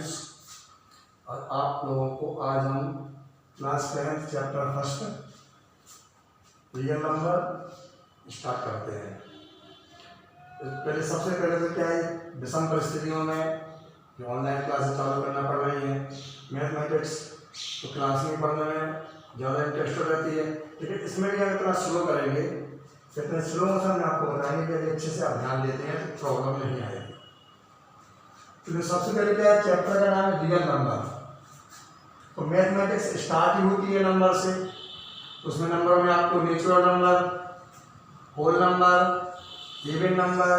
Students, और आप लोगों को आज हम class 10 chapter first real number start करते हैं। सबसे पहले तो क्या है, विषम परिस्थितियों में जो ऑनलाइन क्लासेस चालू करना पड़ रही है, मैथमेटिक्स तो क्लास में पढ़ने में ज़्यादा इंटरेस्टेड रहती है, लेकिन इसमें भी अगर क्लास स्लो करेंगे तो इतने स्लो मोशन में आपको बताएंगे कि यदि अच्छे से आप ध्यान देते हैं तो प्रॉब्लम नहीं आएगी। तो सबसे पहले क्या है, चैप्टर का नाम है रियल नंबर। तो मैथमेटिक्स स्टार्ट ही होती है नंबर से। उसमें नंबरों में आपको natural number, whole number, even number,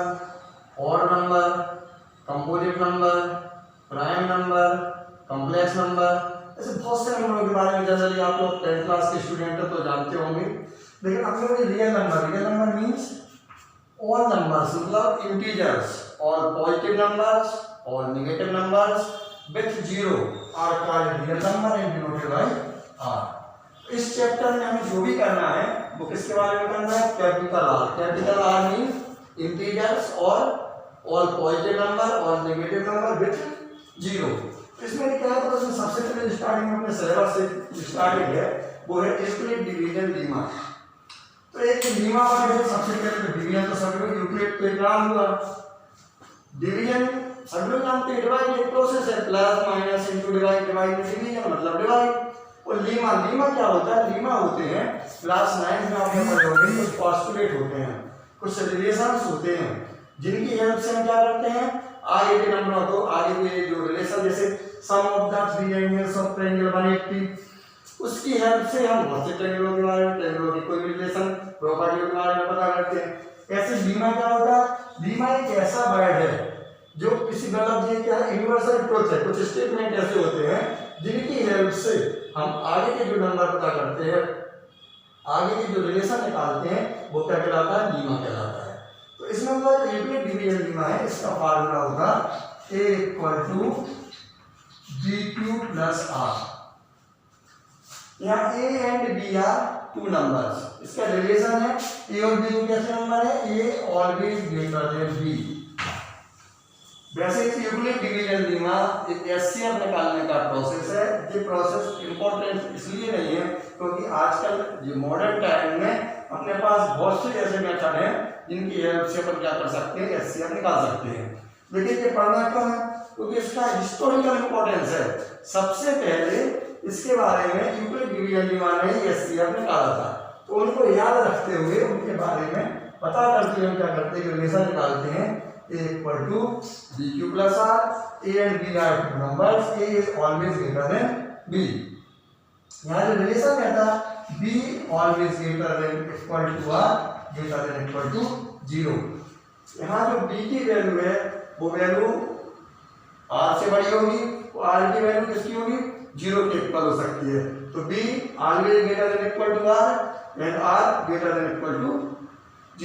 odd number, composite number, prime number, complex number, ऐसे बहुत से नंबरों के बारे में जनरली आप लोग 10th क्लास के स्टूडेंट तो जानते होंगे। लेकिन अब लोग real number means all numbers, मतलब इंटीजर्स, ऑल पॉजिटिव नंबर्स और negative numbers with zero are called real number and denoted by R. इस चैप्टर में हमें जो भी करना है वो किसके बारे में करना है, capital R. Capital R means integers और ऑल पॉजिटिव नंबर और नेगेटिव नंबर विथ जीरो। इसमें क्या है, तो इसमें सबसे पहले स्टार्टिंग में अपने सिलेबस से स्टार्टिंग है वो है यूक्लिड डिवीजन लीमा। तो एक लीमा वाले सबसे पहले तो डिवीजन तो सभी लोग यूक्लिड पे नाम हुआ। डिवीजन सभी लोग जानते हैं, डिवाइड एक प्रोसेस है, plus minus into divide, divide division मतलब डिवाइड। और लीमा क्या होता है, लीमा होते हैं क्लास 9 में आपने पढ़े होंगे, कुछ पोस्टुलेट होते हैं, कुछ रिलेशंस होते हैं जिनकी हेल्प से हम क्या करते हैं, आगे के नंबरों को, आगे के जो रिलेशन जैसे sum of the three angles of triangle 180, उसकी हेल्प से हम बहुत से ट्रायंगलों के बारे में, ट्रायंगलों की कोई रिलेशन प्रॉपर्टी के बारे में पता करते हैं। ऐसे लीमा क्या होता है, लीमा एक ऐसा वर्ड है जो किसी मतलब ये क्या है, यूनिवर्सल ट्रुथ है। कुछ स्टेटमेंट ऐसे होते हैं जिनकी हेल्प से हम आगे के जो नंबर पता करते हैं, आगे के जो रिलेशन निकालते हैं, वो क्या कहलाता है, लीमा कहलाता है। तो इसमें मतलब यूक्लिड डिवीजन लीमा है, इसका फार्मूला होगा a = bq + r। यहाँ a and b are two numbers, इसका रिलेशन है a और b को कैसे नंबर है, a always greater than b। वैसे यूक्लिड डिवीजन लीमा एक एचसीएफ निकालने का प्रोसेस है। ये प्रोसेस इंपॉर्टेंट इसलिए नहीं है क्योंकि आजकल ये मॉडर्न टाइम में अपने पास बहुत से ऐसे मेथड हैं जिनकी हेल्प से अपन क्या कर सकते हैं, एचसीएफ निकाल सकते हैं। लेकिन ये पढ़ना क्यों है, क्योंकि इसका हिस्टोरिकल इंपॉर्टेंस है। सबसे पहले इसके बारे में यूक्लिड डिवीजन लीमा ने एचसीएफ निकाला था, तो उनको याद रखते हुए उनके बारे में पता करते हुए क्या करते हैं, रिलेशन निकालते हैं a = bq + r, a and b are two numbers, a is always greater than b। यहाँ जो रिलेशन कहता है b always greater than equal to r, greater than equal to 0। यहाँ जो b की वैल्यू है वो वैल्यू r से बड़ी होगी, तो r की वैल्यू किसकी होगी, 0 के इक्वल हो सकती है। तो b always greater than equal to r and r greater than equal to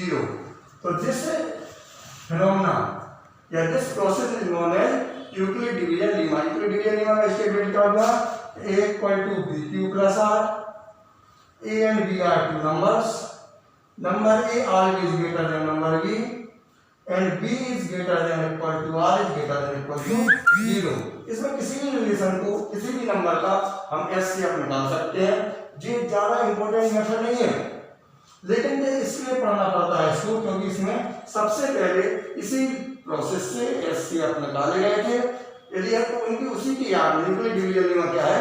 0। तो जिस फिनोमेना या this process is known as Euclid division lemma. Euclid division lemma का स्टेटमेंट क्या होगा, a = bq + r, a and b are two numbers, number a always greater than number b and b is greater than equal to r is greater than equal to 0। इसमें किसी भी relation को, किसी भी number का हम HCF निकाल सकते हैं। ये ज्यादा इंपॉर्टेंट मेथड नहीं है, लेकिन ये इसलिए पढ़ना पड़ता है इसको क्योंकि इसमें सबसे पहले इसी प्रोसेस से एचसीएफ निकाले गए थे। यदि आपको उनकी उसी की याद नहीं, यूक्लिड डिवीजन लीमा क्या है,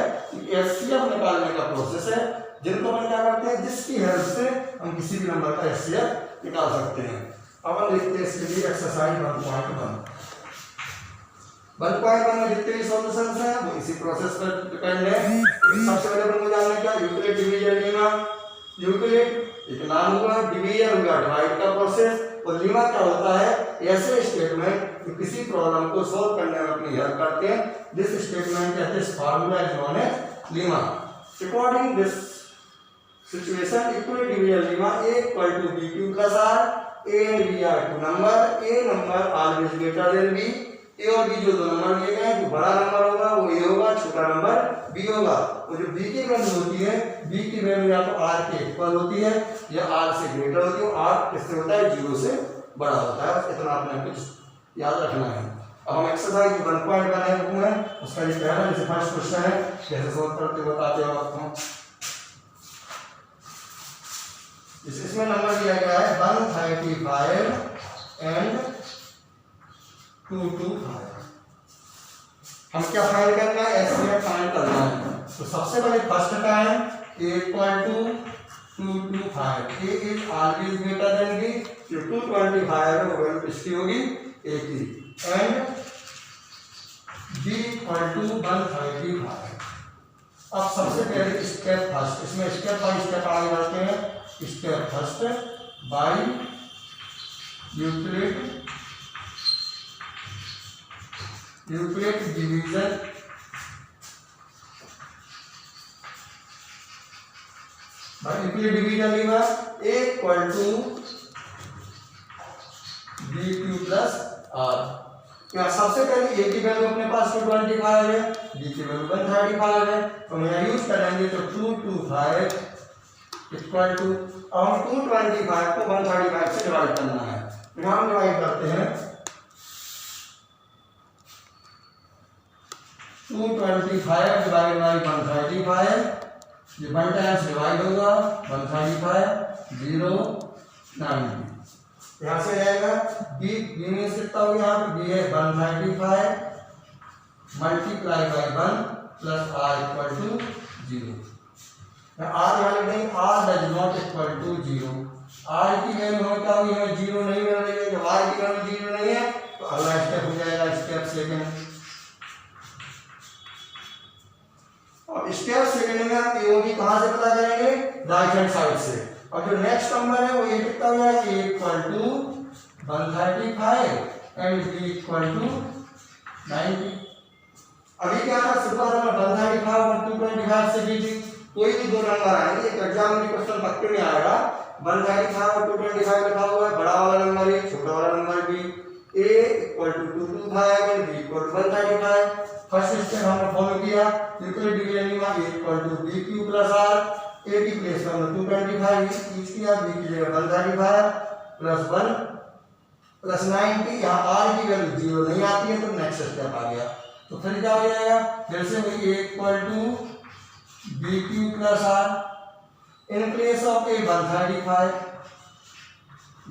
एचसीएफ निकालने का प्रोसेस है जिनको हम क्या करते हैं, जिसकी हेल्प से हम किसी भी नंबर का एचसीएफ निकाल सकते हैं। अब हम देखते हैं इसके लिए एक्सरसाइज 1.1। 1.1 में जितने भी सॉल्यूशंस हैं वो इसी प्रोसेस पर डिपेंड है। सबसे पहले अपन को जानना क्या, यूक्लिड डिवीजन लीमा। यूक्लिड एक नाम हुआ, डिवीजन हुआ डिवाइड का प्रोसेस, और लीमा क्या होता है, ऐसे स्टेटमेंट जो किसी प्रॉब्लम को सॉल्व करने में अपनी हेल्प करते हैं। दिस स्टेटमेंट कहते हैं, formula is known as lemma. According this situation Euclid division lemma a = bq + r, a and b are two number, a number always greater than b, a और b जो दो number दिए गए हैं, जो बड़ा नंबर होगा वो a होगा, छोटा नंबर b होगा। और जो b की वैल्यू होती है, b की वैल्यू या तो r के इक्वल होती है या r से ग्रेटर होती है। r किससे होता है, 0 से बड़ा होता है। इतना आपने कुछ याद रखना है। अब हम एक्सरसाइज 1.1 है बुक में, उसका ये पहला जैसे फर्स्ट क्वेश्चन है कैसे सॉल्व करते बताते हो आपको। इसमें नंबर दिया गया है 135 एंड 225। हम क्या फाइंड करना है, एससीएफ फाइंड करना है। तो सबसे पहले first time a equal to 225, a is always greater than b, जो 225 है वो वैल्यू किसकी होगी, a की, एंड b इक्वल टू 135। अब सबसे पहले स्टेप फर्स्ट, इसमें स्टेप बाय स्टेप आगे बढ़ते हैं। Step first by Euclid division लिखा a equal to bq plus r। यहाँ सबसे पहले a की वैल्यू अपने पास 225 है, b की वैल्यू 135 है, तो हम यहाँ यूज करेंगे तो 225 इक्वल टू, अब हम 225 को 135 से डिवाइड करना है। यहाँ हम डिवाइड करते हैं 225 डिवाइड बाई 135, ये 1 टाइम्स डिवाइड होगा 135 0 90। यहाँ से आएगा b में कितना हो गया, यहाँ पे b है 135 multiply by 1 plus r equal to 0। r यहाँ लिख देंगे r does not equal to 0। r की वैल्यू हमें क्या हुई, हमें 0 नहीं मिल रही है। जब r की वैल्यू 0 नहीं है तो अगला स्टेप हो जाएगा स्टेप सेकंड। और स्टेप सेकंड में हम एओबी कहां से पता करेंगे, राइट हैंड साइड से। और जो नेक्स्ट नंबर है वो ये कितना हो जाएगा, a equal to 135 and b equal to 90। अभी क्या था, शुरुआत में 135 और 225 से भी कोई भी दो नंबर आएंगे, एक एग्जाम में क्वेश्चन पक्के में आएगा 135 और 225 लिखा हुआ है, बड़ा वाला नंबर है, छोटा वाला नंबर भी, a equal to 225 and b equal to 135। First step हमने फॉलो किया, यूक्लिड डिवीजन में a equal to bq plus r, a की प्लेस में हमने 225 यूज किया, b की जगह 135 प्लस 1 प्लस 90। यहाँ r की वैल्यू 0 नहीं आती है तो नेक्स्ट स्टेप आ गया। तो फिर क्या हो जाएगा, फिर से वही a equal to bq plus r, in place of a 135,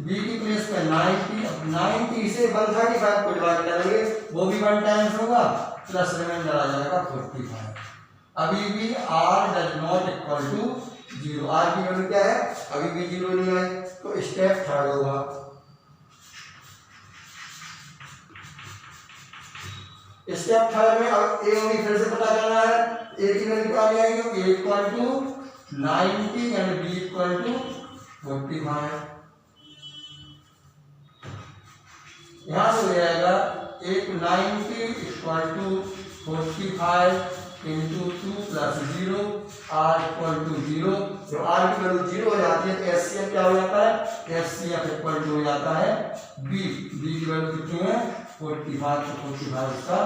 b की प्लेस पे 90, अब 90 से 135 को डिवाइड करेंगे वो भी 1 टाइम्स होगा, प्लस रिमाइंडर आ जाएगा 45। अभी भी r does not equal to 0, r की वैल्यू क्या है, अभी भी 0 नहीं है, तो स्टेप थर्ड होगा। स्टेप थर्ड में अब a और b फिर से पता करना है, a की वैल्यू क्या आ जाएगी, a equal to 90 and b equal to 45। यहाँ से हो जाएगा 90 equal to 45 into 2 plus 0, r equal to 0। जो r की वैल्यू 0 हो जाती है तो एचसीएफ क्या हो जाता है, एचसीएफ इक्वल टू हो जाता है b की वैल्यू कितनी है 45, तो 45 इसका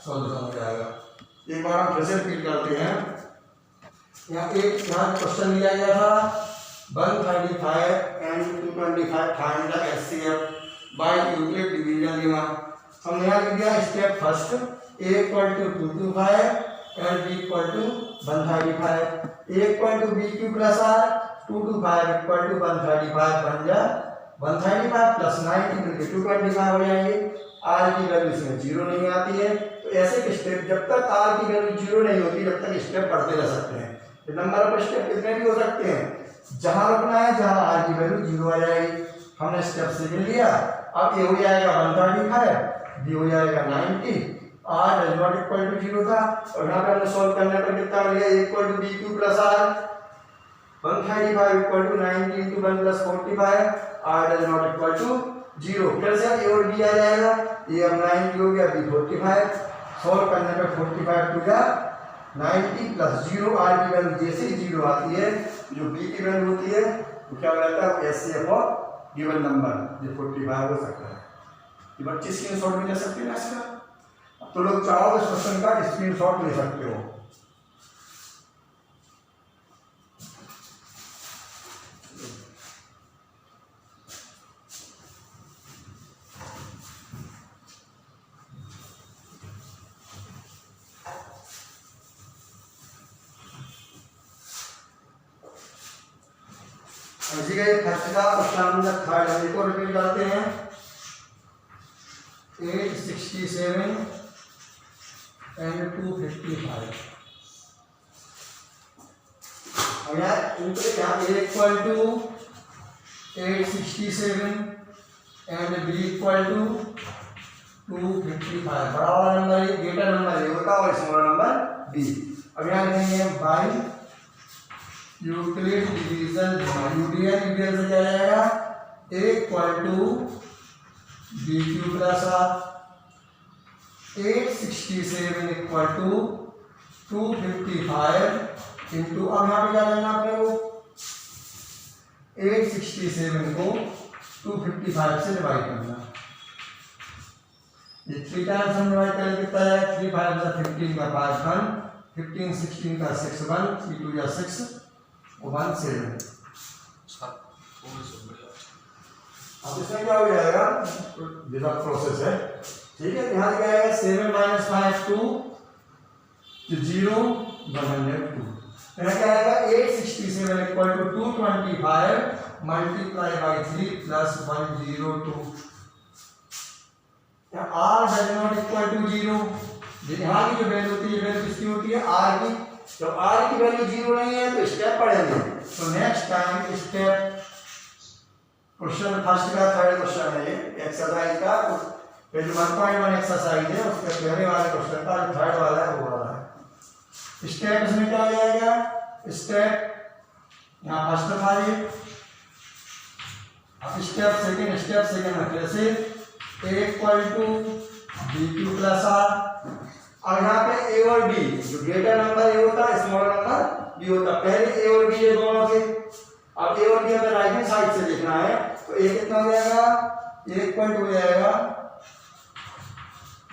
सॉल्यूशन हो जाएगा। एक बार हम फिर से रिपीट करते हैं। यहाँ क्वेश्चन लिया गया था 135 and 225 find the HCF by Euclid division lemma. हमने यहाँ लिख दिया step first a equal to 225 and b equal to 135, a equal to bq plus r, 225 equal to 135 बन जाए 135 प्लस 90 मिलके 225 हो जाएंगे। r की वैल्यू इसमें 0 नहीं आती है, तो ऐसे के स्टेप जब तक r की वैल्यू 0 नहीं होती जब तक स्टेप बढ़ते रह सकते हैं। नंबर ऑफ स्टेप कितने भी हो सकते हैं, जहां रुकना है जहां r की वैल्यू 0 आ जाएगी। हमने स्टेप सेकंड लिया, अब ये हो जाएगा 135, b हो जाएगा 90, r does not equal to 0 था, और यहाँ पे हमने सॉल्व करने पर कितना मिल गया, equal to bq plus r, 135 equal to 90 into 1 plus 45, r does not equal to 0। फिर से a और b आ जाएगा, ये अब 90 हो गया, b 45, सॉल्व करने पे 45 टू जा 90 प्लस 0, r की वैल्यू जैसे ही 0 आती है जो b की वैल्यू होती है तो क्या हो जाता है, एचसीएफ ऑफ गिवन नंबर जो 45 हो सकता है। ये बच्चे स्क्रीनशॉट भी ले सकते हैं इसका, तो लोग चाहो तो क्वेश्चन का स्क्रीनशॉट ले सकते हो। समझिए गए फर्स्ट का क्वेश्चन नंबर थर्ड है, इसको रिपीट करते हैं 867 and 255। अब यार इनको यहाँ A equal to 867 and B equal to 255। बड़ा वाला नंबर ये ग्रेटर नंबर ए होता है और स्मॉलर नंबर बी। अब यहाँ लिखेंगे बाई यूक्लिड डिवीजन यूडीएल से क्या जाएगा A equal to B Q plus R 867 equal to 255 into अब यहाँ पे क्या करना अपने को 867 को 255 से डिवाइड करना। ये 3 टाइम्स हम डिवाइड करेंगे कितना है 3 5 जा 15 का 5 1 15 16 का 6 1 3 2 जा 6 1 7। अब इसमें क्या हो जाएगा विदाउट प्रोसेस है ठीक है। यहाँ क्या आएगा 7 - 5 2 0 102। यहाँ क्या आएगा 867 equal to 225 multiply by 3 plus 102। R does not equal to 0। यहाँ की जो वैल्यू होती है वैल्यू किसकी होती है R की। तो R की वैल्यू 0 नहीं है तो स्टेप पढ़ेंगे। तो next time step question first का थर्ड क्वेश्चन है ये एक्सरसाइज का जो 1.1 एक्सरसाइज है उसके पहले वाले क्वेश्चन का जो थर्ड वाला है वो वाला है। स्टेप इसमें क्या हो जाएगा स्टेप यहाँ फर्स्ट था ये। अब स्टेप सेकंड में कैसे A equal to B Q plus R. अब यहाँ पे A और B जो ग्रेटर नंबर A होता है स्मॉलर नंबर B होता है। पहले A और B है दोनों के। अब A और B हमें राइट हैंड साइड से लिखना है तो A कितना हो जाएगा A इक्वल टू हो जाएगा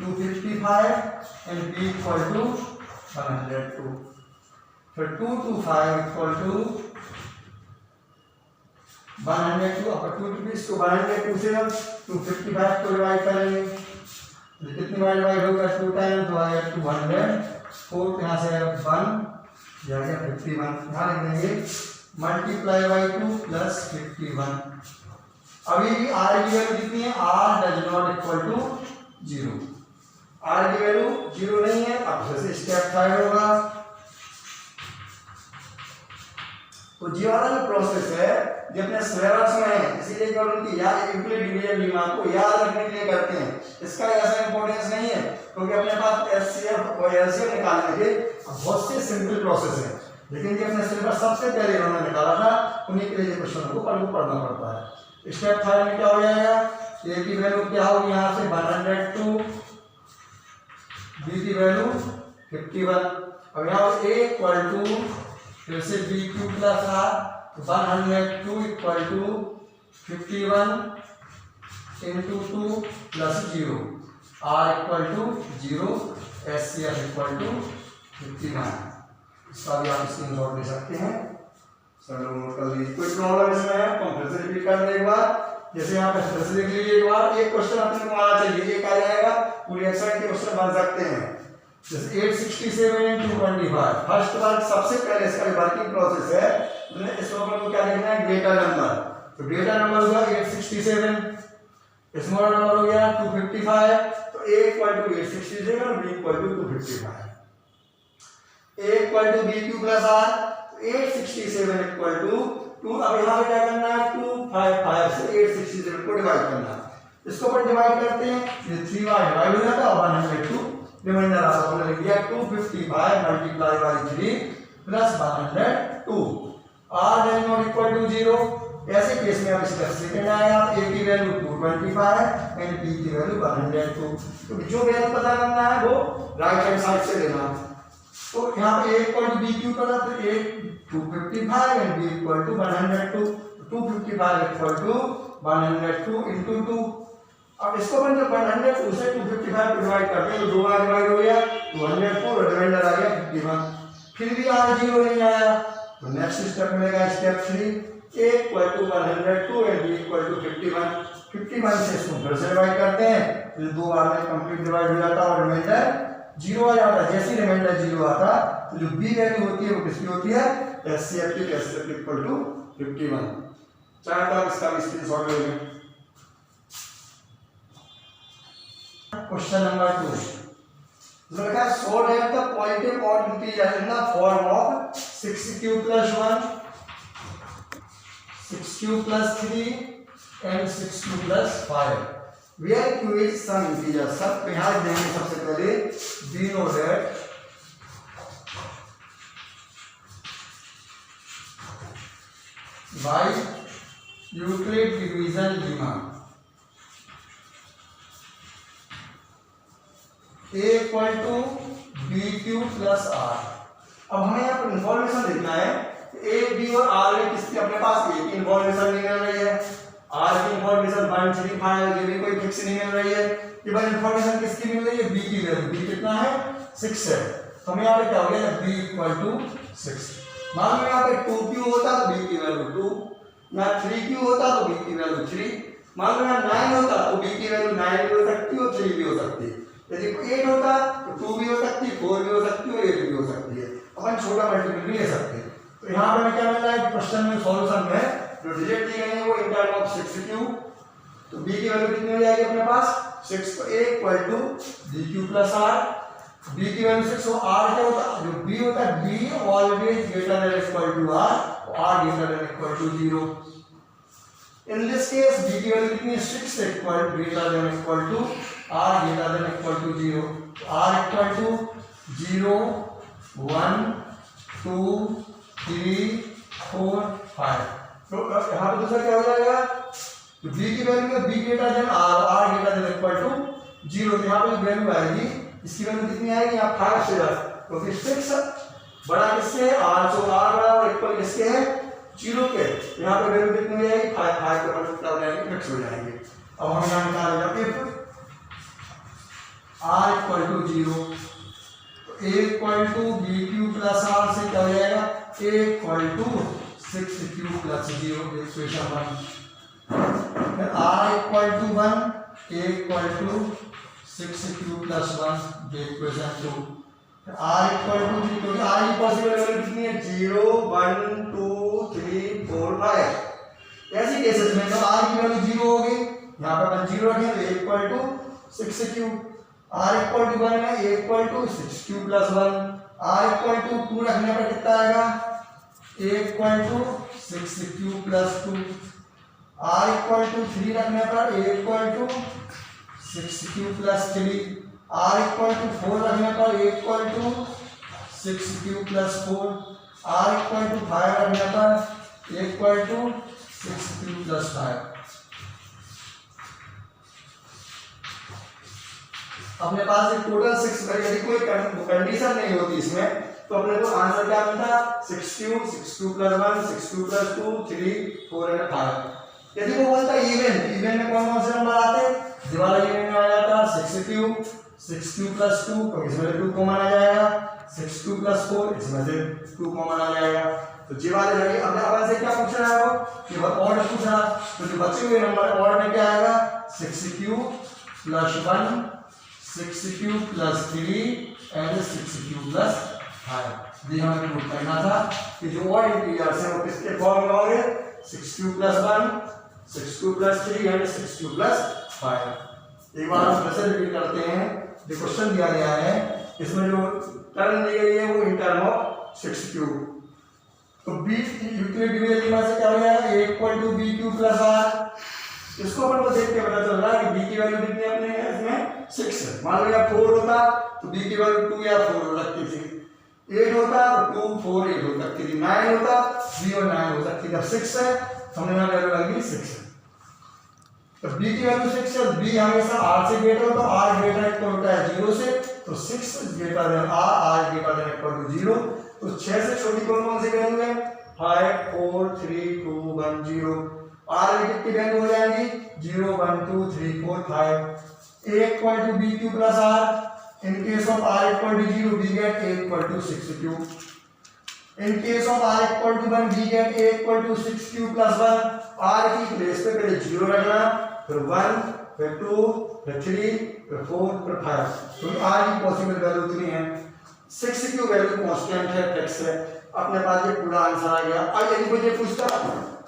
255 एंड B इक्वल टू 102। फिर 225 इक्वल टू 102। अब 2 को 102 से हम 255 को डिवाइड करेंगे कितनी बार डिवाइड होगा 2 टाइम तो आएगा 204। यहाँ से 1 जाएगा 51। यहाँ लिख देंगे मल्टीप्लाई बाई 2 प्लस 51। अभी भी R की वैल्यू कितनी है R does not equal to 0। R की वैल्यू 0 नहीं है। अब जैसे स्टेप थर्ड होगा तो जी वाला जो प्रोसेस है जो अपने सिलेबस में है इसीलिए उनकी याद यूक्लिड डिवीजन लीमा को याद रखने के लिए करते हैं। इसका ऐसा इंपॉर्टेंस नहीं है क्योंकि अपने पास एचसीएफ और एलसीएम निकालने के बहुत से सिंपल प्रोसेस है लेकिन ये अपने सिलेबस सबसे पहले इन्होंने निकाला था उन्हीं के लिए क्वेश्चन को पढ़ना पड़ता है। स्टेप थर्ड में क्या हो जाएगा ए की वैल्यू क्या होगी यहाँ से 102 बी की वैल्यू 51। अब यहाँ A इक्वल टू फिर से B Q plus R 102 equal to 51 into 2 plus 0 R equal to 0 SCF equal to 51। इसका भी आप स्क्रीनशॉट ले सकते हैं। सर नोट कर लीजिए। कोई प्रॉब्लम इसमें है तो फिर से रिपीट कर दें एक बार। जैसे यहाँ पे फिर से लिख लीजिए एक बार। एक क्वेश्चन अपने को आना चाहिए एक आ जाएगा पूरी एक्सरसाइज के क्वेश्चन बन सकते हैं। जैसे 867 and 225 फर्स्ट वर्क सबसे पहले इसका वर्किंग प्रोसेस है इस प्रॉब्लम को क्या लिखना है ग्रेटर नंबर। तो ग्रेटर नंबर हुआ 867 स्मॉलर नंबर हो गया 255। तो A इक्वल टू 867 और B equal to 255। A equal to B Q plus R 867 equal to 2। अब यहाँ पे क्या करना है 255 से 867 को डिवाइड करना है। इसको अपन डिवाइड करते हैं ये 3 बार डिवाइड हो जाता है और 102 रिमाइंडर आता है। हमने लिख दिया 255 multiply by 3 plus 102। R does not equal to 0। ऐसे केस में अब इसका सेकंड आएगा A की वैल्यू 225 एंड B की वैल्यू 102। तो जो वैल्यू पता करना है वो राइट हैंड साइड से लेना। तो यहाँ पे A equal to B Q करना तो A 255 and B equal to 102। 255 equal to 102 into 2। अब इसको अपन जब 102 से 255 को डिवाइड करते हैं तो 2 बार डिवाइड हो गया 204 और रिमाइंडर आ गया 51। फिर भी R 0 नहीं आया तो नेक्स्ट स्टेप मिलेगा step 3 A equal to 102 and B equal to 51। 51 से इसको फिर से डिवाइड करते हैं तो 2 बार में कंप्लीट डिवाइड हो जाता है और रिमाइंडर 0 आ जाता है। जैसे ही रिमाइंडर 0 आता तो जो B वैल्यू होती है वो किसकी होती है SCF की इक्वल टू 51। चाहे तो आप इसका भी स्क्रीनशॉट ले लें। क्वेश्चन नंबर 2 इसमें लिखा है so that the positive odd integer in the form of 6q + 1 6q + 3 and 6q + 5 where q is some integer। सब पे ध्यान देंगे। सबसे पहले we know that by Euclid division lemma a equal to bq plus r। अब हमें यहाँ पर इंफॉर्मेशन देखना है a b और r में किसकी अपने पास a की इंफॉर्मेशन नहीं मिल रही है, r की इंफॉर्मेशन 1 3 5 ये भी कोई फिक्स नहीं मिल रही है। ये बार इंफॉर्मेशन किसकी मिल रही है, b की वैल्यू। b कितना है 6 है। तो हमें यहाँ पे क्या हो गया b = 6। मान लो यहाँ पे 2q होता तो b की वैल्यू 2, यहाँ 3q होता तो b की वैल्यू 3, मान लो यहाँ 9 होता तो b की वैल्यू 9 भी हो सकती है और 3 भी हो सकती है। यदि 8 होता तो 2 भी हो सकती है, 4 भी हो सकती है और 8 भी हो सकती है। अपन छोटा मल्टीपल भी ले सकते हैं। तो यहाँ पे हमें क्या मिल रहा है क्वेश्चन में सॉल्यूशन में जो डिजिट दी गई है वो इन टर्म ऑफ 6q। तो b की वैल्यू कितनी हो जाएगी अपने पास 6 को a = bq + r। b की वैल्यू 6 हो, r क्या होता है जो b होता है b always greater than equal to r, r greater than equal to 0। In this case b की वैल्यू कितनी है 6 greater than equal to r greater than equal to 0। r = 0 1 2 3 4 5। तो यहाँ पे दूसरा क्या हो जाएगा तो b की वैल्यू है b greater than r greater than equal to 0। तो यहाँ पे वैल्यू आएगी इसकी वैल्यू कितनी आएगी आप 5 से ज्यादा, क्योंकि 6 बड़ा किससे है r, तो r बड़ा और इक्वल किसके है 0 के। यहाँ पे वैल्यू कितनी हो जाएगी 5 5 के ऊपर कितना हो जाएंगे फिक्स हो जाएंगे। अब हम यहाँ निकाल लेंगे if r = 0 तो a = bq + r से क्या हो जाएगा a = 6q + 0 इक्वेशन 1। फिर r = 1 a = 6q + 1 equation 2। r = 3 क्योंकि r की पॉसिबल वैल्यू कितनी है 0 1 2 3 4 5। ऐसे केसेस में जब r की वैल्यू 0 होगी यहाँ पर अपन 0 रखें तो a = 6q, r = 1 है a = 6q + 1, r = 2 रखने पर कितना आएगा a = 6q + 2, r = 3 रखने पर a = 6q + 3, r = 4 रखने पर a = 6q + 4, r = 5 रखने पर a = 6q + 5। अपने पास एक टोटल 6 है। यदि कोई कंडीशन नहीं होती इसमें तो अपने को आंसर क्या मिलता 6q 6q + 1 6q + 2 3 4 और 5। यदि वो बोलता इवन में कौन कौन से नंबर आते हैं दिवाला इवन में आ जाता 6q 6q + 2 तो इसमें 2 कॉमन आ जाएगा, 6q + 4 इसमें से 2 कॉमन आ जाएगा। तो जी वाले जगह अब अपन से क्या पूछ रहा है वो कि ऑड पूछ रहा, तो जो बचे हुए नंबर ऑड में क्या आएगा 6q + 1 6q + 3 एंड 6q + 5। ये हमें प्रूव करना था कि जो ऑड इंटीजर्स हैं वो किसके फॉर्म में होंगे 6q + 1 6q + 3 एंड 6q + 5। एक बार हम फिर से रिपीट करते हैं जो क्वेश्चन दिया गया है इसमें जो टर्म दी गई है वो इन टर्म ऑफ 6q। तो b यूक्लिड डिवीजन lemma से क्या हो जाएगा a = bq + r। इसको अपन को देख के पता चल रहा है कि b की वैल्यू कितनी अपने इसमें 6 है। मान लो या 4 होता तो b की वैल्यू 2 या 4 हो सकती थी, 8 होता तो 2 4 8 हो सकती थी, 9 होता 0 9 हो सकती थी। जब 6 है तो हमने यहाँ वैल्यू लगी 6 है। तो b की वैल्यू 6 है, b हमेशा r से ग्रेटर हो तो r ग्रेटर इक्वल होता है 0 से, तो 6 greater than r greater than equal to 0। तो 6 से छोटी कौन कौन सी वैल्यू है 5 4 3 2 1 0। r की कितनी वैल्यू हो जाएगी 0 1 2 3 4 5। a = bq + r। in case of r = 0 we get a = 6q। in case of r = 1 we get a = 6q + 1। r की प्लेस पे पहले 0 रखना, फिर 1 फिर 2 फिर 3 फिर 4 फिर 5। तो r की पॉसिबल वैल्यू इतनी है। 6q वैल्यू कांस्टेंट है, फिक्स है। अपने पास ये पूरा आंसर आ गया। अब यदि मुझे पूछता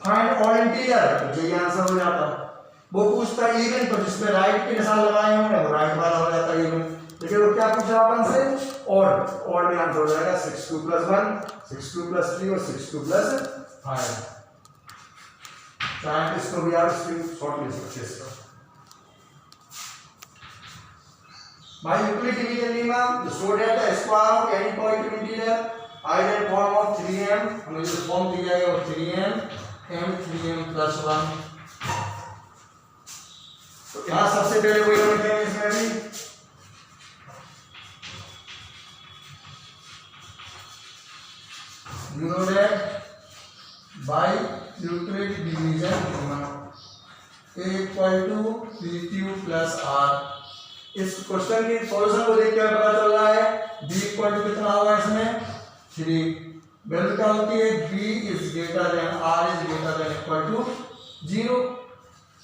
फाइंड ऑल इंटीजर, तो यही आंसर हो जाता। वो पूछता है इवन, तो जिसमें राइट के निशान लगाए होंगे वो राइट वाला हो जाता है इवन। देखिए वो क्या पूछा अपन से, और में आंसर हो जाएगा 6 2 + 1, 6 2 + 3 और 6 2 + 5। चाहे इसको भी आप स्क्रीनशॉट ले सकते हैं इसका। By Euclid division lemma, so that the square of any positive integer either in form of 3m, हमें जो फॉर्म दिया है वो 3m m 3m + 1। तो यहाँ सबसे पहले वही लिखते हैं इसमें भी, you know that by Euclid division lemma a = pq + r। इस क्वेश्चन की सॉल्यूशन को देख के पता चल रहा है b इक्वल टू कितना होगा इसमें 3। वैल्यू क्या होती है b is greater than r is greater than equal to 0।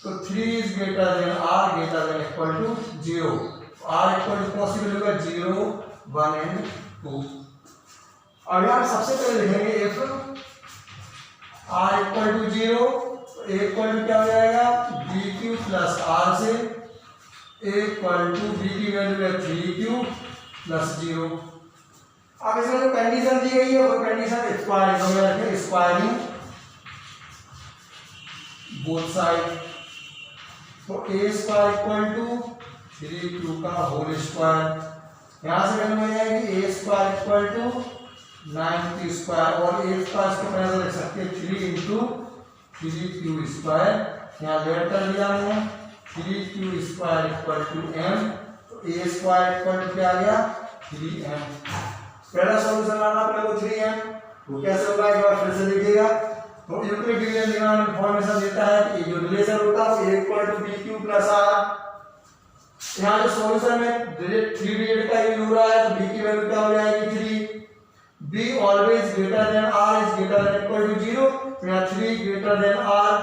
तो 3 is greater than r greater than equal to 0। r equal to possible होगा 0 1 एंड 2। अब यहां सबसे पहले लिखेंगे if r इक्वल टू 0, तो a इक्वल टू क्या हो जाएगा bq + r से a इक्वल टू b की वैल्यू है 3q + 0। अब इसमें जो कंडीशन दी गई है वो कंडीशन स्क्वायरिंग बोथ साइड। तो a square equal to 3q का होल स्क्वायर, यहां से वैल्यू आ जाएगी a square equal to 9q square, और a स्क्वायर इसको पहले लिख सकते हैं 3 × 3q स्क्वायर। यहां लेट कर लिया हमने 3q square equal to m, तो a स्क्वायर इक्वल टू क्या आ गया 3m। पहला सॉल्यूशन लाना अपने को 3m, वो कैसे होगा एक बार फिर से देखिएगा। तो यूक्लिड डिवीजन lemma में इंफॉर्मेशन देता है कि जो रिलेशन होता है वो a equal to bq + r। यहाँ जो सॉल्यूशन में 3 डिजिट का यूज हो रहा है, तो b की वैल्यू क्या हो जाएगी 3। b always greater than r is greater than equal to 0, तो यहाँ 3 ग्रेटर देन r।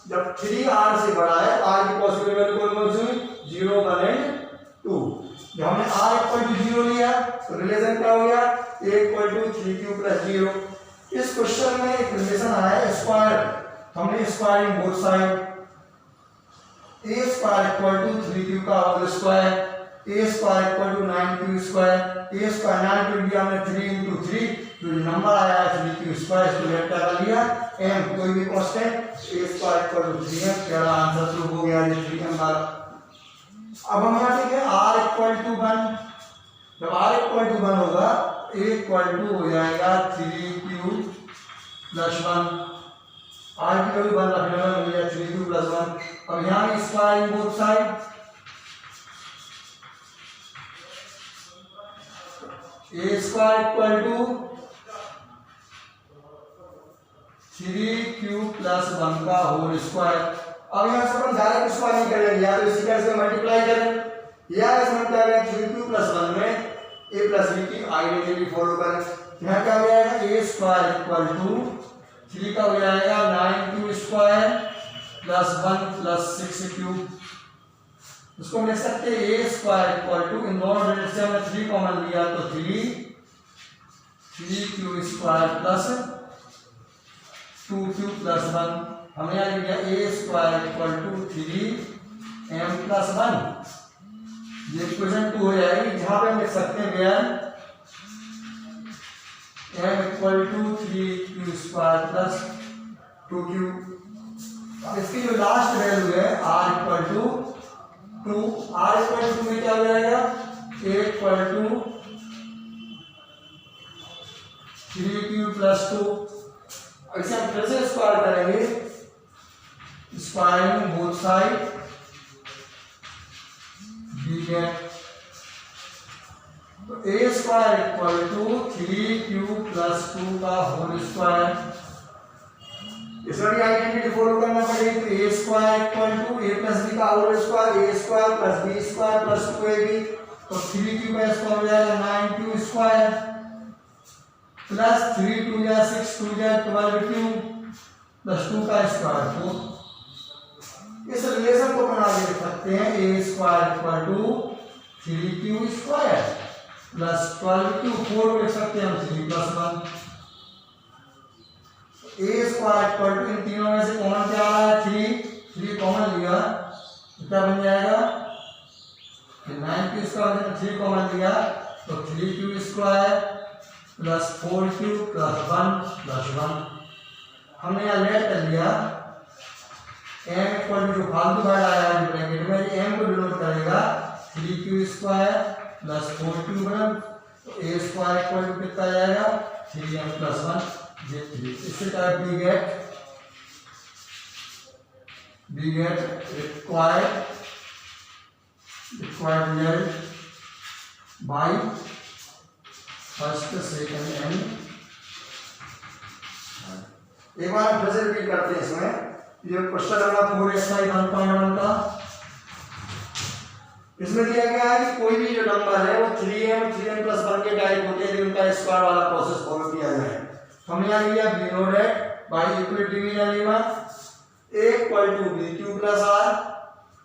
जब 3 r से बड़ा है, r की पॉसिबल वैल्यू कौन सी हुई 0 1 एंड 2। जब हमने r इक्वल टू 0 लिया तो रिलेशन क्या हो गया a इक्वल टू 3q + 0। इस क्वेश्चन में एक रिलेशन आया है स्क्वायर, हमने squaring both side a square equal to 3q का whole square, a square equal to 9q square. a square 9q लिया हमने 3 × 3, जो नंबर आया है 3q स्क्वायर, इसको लेट कर लिया m, कोई भी constant a square equal to 3m। पहला आंसर प्रूव हो गया ये 3m वाला। अब हम यहाँ लिखेंगे r इक्वल टू 1। जब r इक्वल टू 1 होगा a इक्वल टू हो जाएगा 3q + 1। r की वैल्यू 1 रखने में मिल जाएगा 3q + 1। अब यहाँ भी squaring both side, a square equal to 3q + 1 का होल स्क्वायर। अब यहाँ से अपन डायरेक्ट स्क्वायर नहीं करेंगे, या तो इसी तरह से मल्टीप्लाई करें, या इसमें क्या करें 3q + 1 में a + b की आइडेंटिटी फॉलो करें। यहाँ क्या हो जाएगा a स्क्वायर इक्वल टू 3 का हो जाएगा 9q स्क्वायर + 1 + 6q। इसको लिख सकते हैं a स्क्वायर इक्वल टू, इन दोनों डिजिट से हमने 3 कॉमन लिया तो 3q स्क्वायर + 2q + 1। हमने यहाँ लिख दिया a square equal to 3m + 1। ये इक्वेशन 2 हो जाएगी, जहां पे हम लिख सकते हैं where m equal to 3q square + 2q। अब इसकी जो लास्ट वैल्यू है r equal to 2, r equal to में क्या हो जाएगा a इक्वल टू 3q + 2। इसे हम फिर से स्क्वायर करेंगे, स्क्वायरिंग बोथ साइड b है। तो a square equal to 3q + 2 का होल स्क्वायर। इसमें भी आइडेंटिटी फॉलो करना पड़ेगी, तो a square equal to a + b का whole square, a square + b square + 2ab। तो 3q का स्क्वायर हो जाएगा 9q स्क्वायर प्लस 3 2 या 6 2 या 12q + 2 का स्क्वायर। तो इस रिलेशन को बना के लिख सकते हैं a square equal to 3q square + 12q। 4 लिख सकते हैं हम 3 + 1। ए स्क्वायर इक्वल टू, इन तीनों में से कॉमन क्या आ रहा है 3 कॉमन लिया तो क्या बन जाएगा 9 स्क्वायर, 3 कॉमन लिया तो 3q square plus 4q plus 1 हमने यहाँ लेट कर लिया m इक्वल टू, जो फालतू वर्ड आया है ब्रैकेट में m को डिनोट करेगा 3q स्क्वायर प्लस 4q बन, तो a स्क्वायर इक्वल टू कितना आ जाएगा 3m प्लस 1 ये 3। इससे क्या we get required result by first second and एक बार फिर से रिपीट करते हैं इसमें। ये क्वेश्चन नंबर 4 एक्सरसाइज 1.1 का, इसमें दिया गया है कि कोई भी जो नंबर है वो 3m प्लस 1 के टाइप होते हैं, उनका स्क्वायर वाला प्रोसेस फॉलो किया जाए। हमने यहाँ लिया b0 by equal division lemma a equal to bq plus r,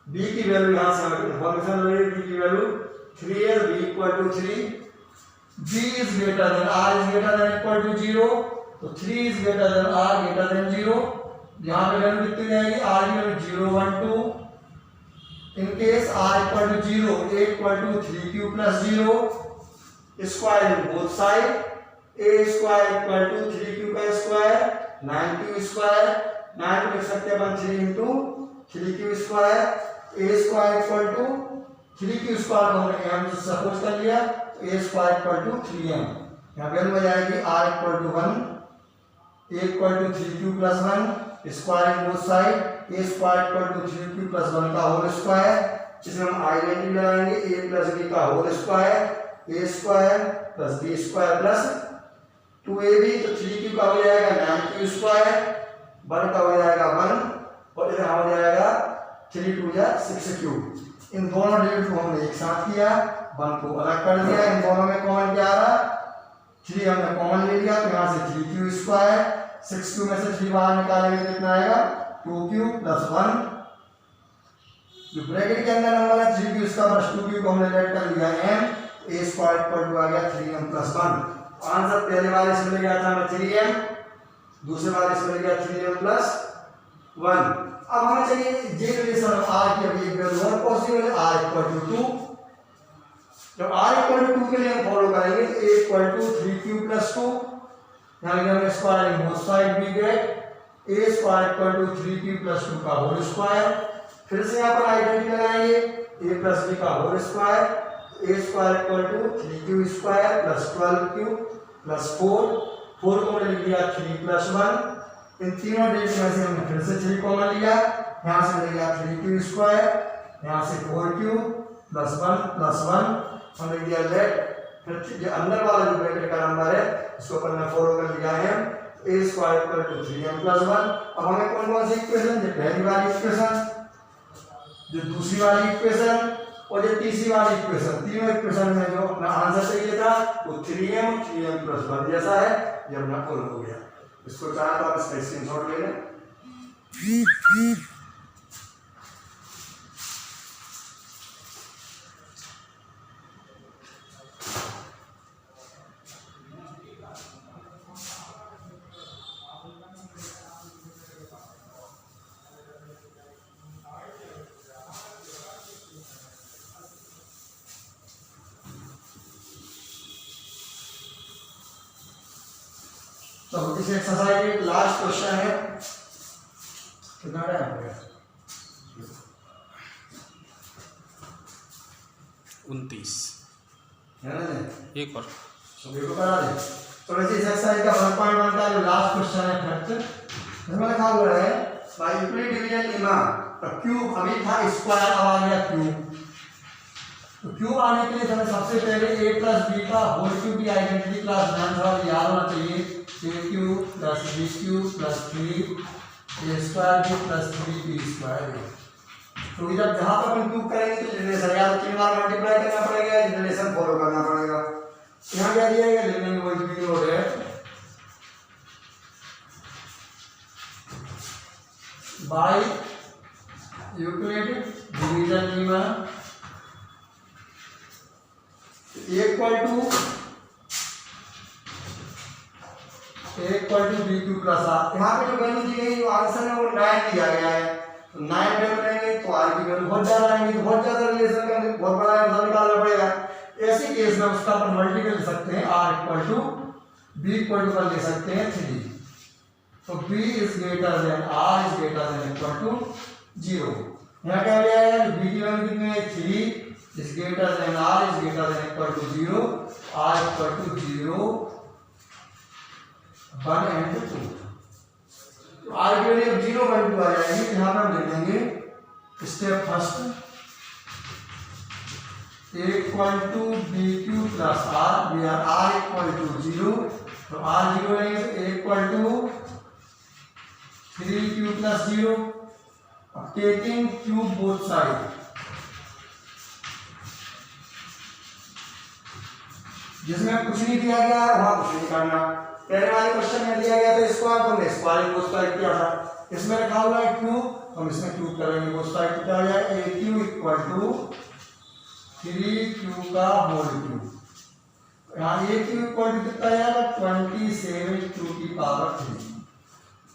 b की वैल्यू यहाँ से हमें इन्फॉर्मेशन मिली, b की वैल्यू 3 है, b equal to 3, b is greater than r is greater than equal to 0, तो 3 is greater than r greater than 0। यहाँ पे वैल्यू कितनी जाएगी, r की value 0 1 2, in case r equal to 0, a equal to 3q plus 0, square in both side, a square equal to 3q का square 9q square, 9 को लिख सकते हैं अपन 3 into 3q square, a square equal to 3q square को हमने m से suppose कर लिया, तो a square equal to 3m, यहाँ वैल्यू आ जाएगी r equal to 1, a equal to 3q plus 1, square in both side, a square equal to 3q plus 1 का होल स्क्वायर, जिसमें हम आइडेंटिटी लगाएंगे a प्लस b का whole square, a square plus b square plus 2ab, तो 3q का हो जाएगा 9q square, 1 का हो जाएगा 1 और इधर हो जाएगा 3 2 या 6q। इन दोनों डिजिट को हमने एक साथ किया, 1 को अलग कर दिया, इन दोनों में कॉमन क्या आ रहा 3 हमने कॉमन ले लिया, तो यहाँ से 3q स्क्वायर, 6q में से 3 बाहर निकालेंगे तो कितना आएगा 2q प्लस 1, जो ब्रैकेट के अंदर नंबर है 3q इसका प्लस 2q को हमने लेट कर लिया m, a square equal to आ गया 3m प्लस 1। आंसर पहले वाले इसमें मिल गया था हमें 3m, दूसरे वाले इसमें मिल गया 3m प्लस 1। अब हमें चाहिए जे रिलेशन ऑफ r की अभी एक वैल्यू और पॉसिबल है r इक्वल टू 2। जब r इक्वल टू 2 के लिए हम फॉलो करेंगे तो a equal to 3q plus 2, यहाँ लिखा है square in both side we get a square equal to 3q plus 2 का होल स्क्वायर, फिर से यहाँ पर आइडेंटिटी लगाएंगे a प्लस b का whole square, a square equal to 3q square plus 12q plus 4 को मैंने लिख दिया 3 प्लस 1, इन तीनों डिजिट में से हमने फिर से 3 कॉमन लिया, यहाँ से ले लिया 3q स्क्वायर, यहाँ से 4q प्लस 1 हमने लिया लेट, फिर जो अंदर वाला जो ब्रैकेट का नंबर है इसको अपन ने फॉलो कर लिया है a square equal to 3m plus 1। अब हमें कौन कौन सी इक्वेशन, जो पहली वाली इक्वेशन, जो दूसरी वाली इक्वेशन और जो तीसरी वाली इक्वेशन, तीनों इक्वेशन में जो अपना आंसर चाहिए था वो 3m प्लस 1 जैसा है, ये अपना फॉलो हो गया। इसको चाहे तो आप इसका स्क्रीनशॉट ले लें। तो इस एक्सरसाइज में लास्ट क्वेश्चन है, कितना टाइम हो गया 29 है ना, एक और सभी को करा दे। तो वैसे इस एक्सरसाइज का 1.1 का जो लास्ट क्वेश्चन है फैक्ट, इसमें लिखा हुआ है बाय यूक्लिड डिवीजन लेमा, तो क्यूब अभी था स्क्वायर, अब आ गया क्यूब, तो क्यूब आने के लिए हमें सबसे पहले a प्लस b का होल क्यूब की आइडेंटिटी क्लास 9 थोड़ा याद होना चाहिए, a cube plus b cube plus 3 a square b plus 3b square. तो इधर जहां पर हम क्यूब करेंगे तो जनरेशन या तो 3 बार मल्टीप्लाई करना पड़ेगा, जनरेशन फॉलो करना पड़ेगा। यहाँ क्या दिया गया, लिखने में वही भी लोड है by Euclid division lemma equal to a equal to B Q plus r. यहाँ पे जो वैल्यू दी गई जो आंसर है वो 9 दिया गया है, तो 9 वैल्यू लेंगे तो आर की वैल्यू बहुत ज्यादा आएंगी, तो बहुत ज्यादा रिलेशन का बहुत बड़ा आंसर निकालना पड़ेगा। ऐसे केस में उसका अपन मल्टीपल ले सकते हैं, r equal to b equal to ले सकते हैं 3, तो b is greater than r is greater than equal to 0। यहाँ क्या हो जाएगा, b की वैल्यू कितनी है 3 is greater than r is greater than equal to 0, r equal to 0 1 and 2। तो r की वैल्यू 0 1 2 आ जाएगी। यहाँ पर हम लिख देंगे step first a equal to B Q plus r, we are r equal to 0, तो r 0 लेंगे तो a equal to 3q plus 0, taking cube both side, जिसमें कुछ नहीं दिया गया है वहां कुछ नहीं करना। पहले वाले क्वेश्चन में दिया गया था स्क्वायर, तो हमने स्क्वायर बोथ साइड किया था। इसमें रखा हुआ है क्यूब, हम इसमें क्यूब करेंगे बोथ साइड, क्या हो जाएगा a cube equal to 3q का होल क्यूब। यहाँ a क्यूब इक्वल टू कितना आएगा 27q की पावर 3,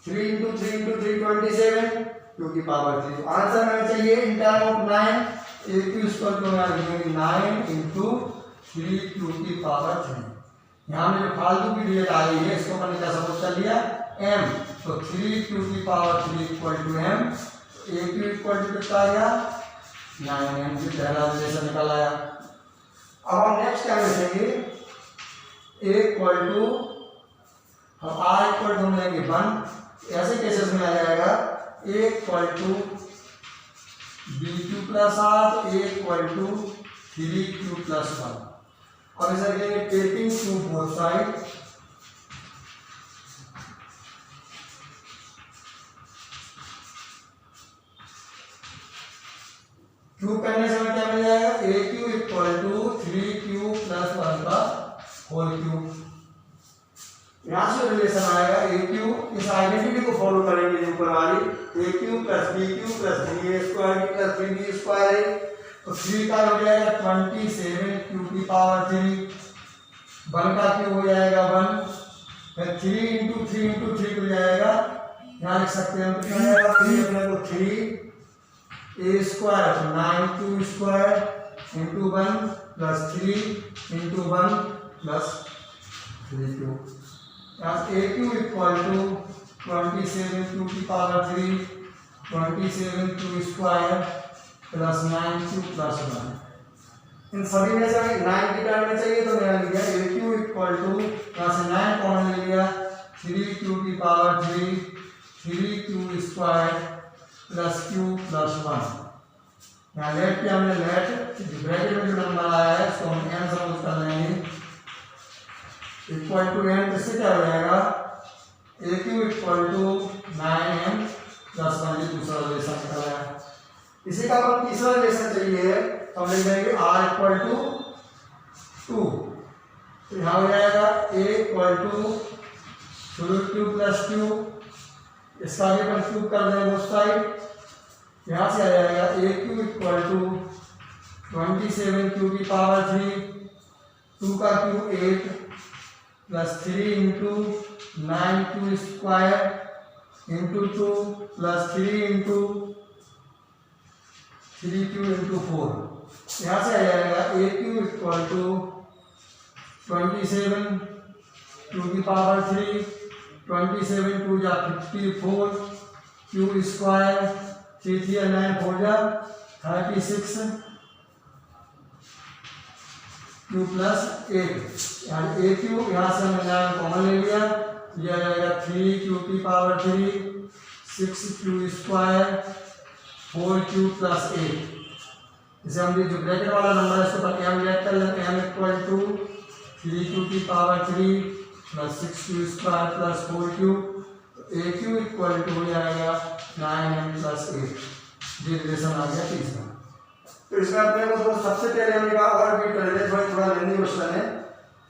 3 into 3 into 3 27 2 की पावर 3। आंसर हमें चाहिए in term of 9, a Q square को हम लिखेंगे 9 into 3q की पावर 3। यहाँ में जो फालतू की डिजिट आ रही है इसको अपन क्या सपोज कर लिया m, तो 3q की power 3 equal to m, a q equal to कितना आ गया 9m, की पहला रिलेशन निकल आया। अब हम नेक्स्ट क्या लिखेंगे a इक्वल टू हम r इक्वल टू हम लेंगे 1। ऐसे केसेस में आ जाएगा a equal to B Q plus r, a equal to 3q plus 1। और इसे लिखेंगे taking cube both side, cube करने से हमें क्या मिल जाएगा a cube equal to 3q plus 1 का होल क्यूब। यहाँ से रिलेशन आएगा a क्यूब, इस आइडेंटिटी को फॉलो करेंगे ऊपर वाली, a cube plus b cube plus 3a square plus 3b square है, तो 3 का हो जाएगा 27q की पावर 3, 1 का क्यूब हो जाएगा 1, फिर 3 into 3 into 3 हो जाएगा, यहाँ लिख सकते हैं कितना आएगा 3 अपने को 3a square 9q square into 1 plus 3 into 1 plus 3q। a cube equal to 27q की power 3, 27q square plus 9q plus 1। इन सभी में से हमें 9 की टर्म में चाहिए तो मैंने लिया a क्यूब इक्वल टू, यहाँ से 9 कॉमन ले लिया 3q की power 3, 3q square plus q plus 1। यहाँ लेट पे हमने लेट ब्रैकेट में जो नंबर आया है उसको हम n सपोज कर लेंगे इक्वल टू n, इससे क्या हो जाएगा a cube equal to 9m plus 1, दूसरा रिलेशन निकल आया। इसी का अपन तीसरा रिलेशन चाहिए तो हम लिख देंगे r इक्वल टू 2, तो यहाँ हो जाएगा a equal to 2q plus q, इसका भी अपन क्यूब कर देंगे बोथ साइड, यहाँ से आ जाएगा a cube equal to 27q की पावर 3, 2 का cube 8 plus 3 into 9q square into 2 plus 3 into 3q into 4। यहाँ से आ जाएगा a cube equal to 27q की पावर 3, 27 2 जा 54, q स्क्वायर 3 3 9 4 जा 36 q प्लस 8। यहाँ a क्यूब, यहाँ से हमने 9 कॉमन ले लिया, यह आ जाएगा 3q की power 3, 6q square 4q plus 8। इसे हम जो ब्रैकेट वाला नंबर है इसको पर m लेट कर लेंगे, m इक्वल टू 3q की power 3 plus 6q square plus 4q, तो a क्यूब इक्वल टू हो जाएगा 9m प्लस 8। ये रिलेशन आ गया तीसरा। तो इसमें अपने को तो सबसे पहले हमने कहा और भी कर लेते, थोड़ा लेंदी क्वेश्चन है।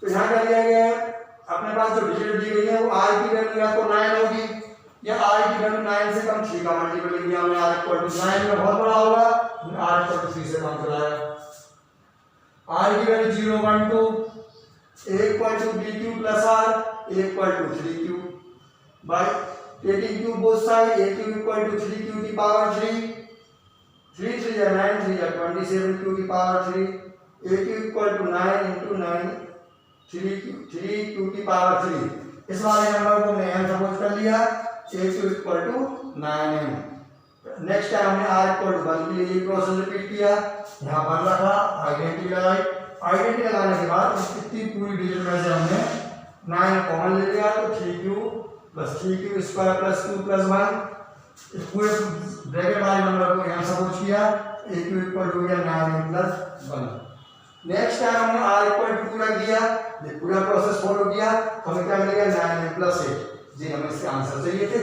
तो यहाँ क्या दिया गया है, अपने पास जो डिजिट दी गई है वो r की वैल्यू या तो 9 होगी या r की वैल्यू 9 से कम 3 का मल्टीपल ले लिया हमने, r इक्वल टू 9 में बहुत बड़ा होगा, r इक्वल टू 3 से कम कराया। r की value 0 1 2, a equal to b cube plus r, equal to 3q by taking q both side aq equal to 3q की पावर 3 3 3 या 9 3 या 27q की power 3 aq equal to 9 into 9 3q की power 3। इस वाले नंबर को हमने n सपोज कर लिया aq equal to 9n। Next time हमने r इक्वल टू 1 के लिए ये प्रोसेस रिपीट किया, यहाँ 1 रखा, आइडेंटिटी लगाई, आइडेंटिटी लगाने के बाद कितनी पूरी डिजिट में से हमने 9 कॉमन ले लिया तो 3q plus 3q square plus 2 plus 1 इस पूरे ब्रैकेट वाले नंबर को यहाँ सपोज किया aq इक्वल टू गया 9n प्लस 1। नेक्स्ट टाइम हमने r इक्वल टू पूरा किया, ये पूरा प्रोसेस फॉलो किया तो हमें क्या मिलेगा 9n प्लस 8। जी हमें इसके आंसर चाहिए थे,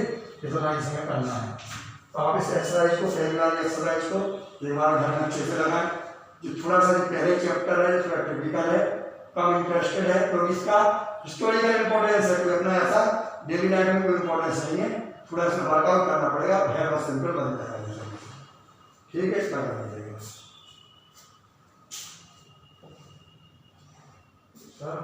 इतना इसमें करना है। तो आप इस एक्सरसाइज को पहले वाले एक्सरसाइज को दिमाग घर में अच्छे से लगाएं। जो थोड़ा सा पहले चैप्टर है, थोड़ा टिपिकल है, कम इंटरेस्टेड है, तो इसका हिस्टोरिकल इंपॉर्टेंस है, कोई अपना ऐसा डेली लाइफ में कोई इंपॉर्टेंस नहीं है, थोड़ा इसमें वर्कआउट करना पड़ेगा, है और सिंपल बन जाएगा। ठीक है, इसका करना चाहिए सर।